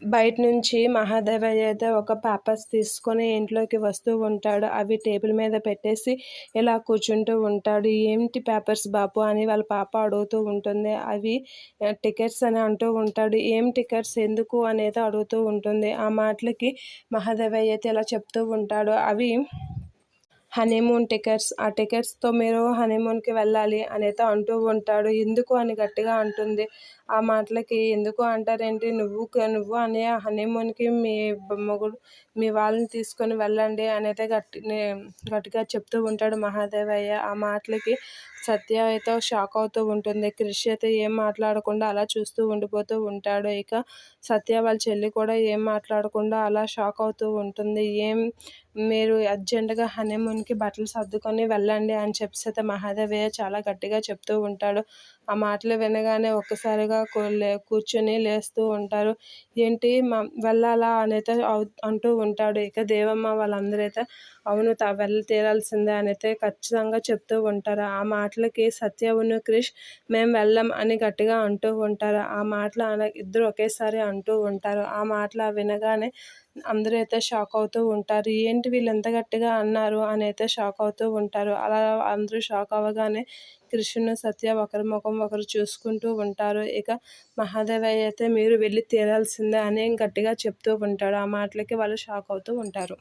బయట నుంచి మహాదేవయ్య అయితే ఒక పేపర్స్ తీసుకొని ఇంట్లోకి వస్తూ ఉంటాడు. అవి టేబుల్ మీద పెట్టేసి ఇలా కూర్చుంటూ ఉంటాడు. ఏంటి పేపర్స్ బాపు అని వాళ్ళ పాప అడుగుతూ ఉంటుంది. అవి టికెట్స్ అని అంటూ ఉంటాడు. ఏం టికెట్స్ ఎందుకు అనేది అడుగుతూ ఉంటుంది. ఆ మాటలకి మహాదేవయ్య అయితే ఇలా చెప్తూ ఉంటాడు. అవి హనీమూన్ టికెట్స్. ఆ టికెట్స్తో మీరు హనీమూన్కి వెళ్ళాలి అనేది అంటూ ఉంటాడు. ఎందుకు అని గట్టిగా అంటుంది. ఆ మాటలకి ఎందుకు అంటారేంటి, నువ్వు అని హనీమూన్కి మీ మొగుడు మీ వాళ్ళని తీసుకొని వెళ్ళండి అనేది గట్టిగా చెప్తూ ఉంటాడు మహాదేవయ్య. ఆ మాటలకి సత్య అయితే షాక్ అవుతూ ఉంటుంది. క్రిష్ అయితే ఏం మాట్లాడకుండా అలా చూస్తూ ఉండిపోతూ ఉంటాడు. ఇక సత్య వాళ్ళ చెల్లి కూడా ఏం మాట్లాడకుండా అలా షాక్ అవుతూ ఉంటుంది. మీరు అర్జెంటుగా హనీమూన్కి బట్టలు సర్దుకొని వెళ్ళండి అని చెప్పేసి మహాదేవయ్య చాలా గట్టిగా చెప్తూ ఉంటాడు. ఆ మాటలు వినగానే ఒక్కసారిగా కూర్చొని లేస్తూ ఉంటారు. ఏంటి వెళ్ళాలా అనేది అంటూ ఉంటాడు. ఇక దేవమ్మ వాళ్ళందరూ అయితే అవును వెళ్ళి తీరాల్సిందే అనైతే ఖచ్చితంగా చెప్తూ ఉంటారు. ఆ మాటలకి సత్యవును క్రిష్ మేము వెళ్ళం అని గట్టిగా అంటూ ఉంటారు. ఆ మాటలు ఇద్దరు ఒకేసారి అంటూ ఉంటారు. ఆ మాటలు వినగానే అందరూ అయితే షాక్ అవుతూ ఉంటారు. ఏంటి వీళ్ళు ఎంత గట్టిగా అన్నారు అని అయితే షాక్ అవుతూ ఉంటారు. అలా అందరూ షాక్ అవ్వగానే కృష్ణ సత్య ఒకరి ముఖం ఒకరు చూసుకుంటూ ఉంటారు. ఇక మహాదేవయ్య అయితే మీరు వెళ్ళి తీరాల్సిందే అని గట్టిగా చెప్తూ ఉంటాడు. ఆ మాటలకి వాళ్ళు షాక్ అవుతూ ఉంటారు.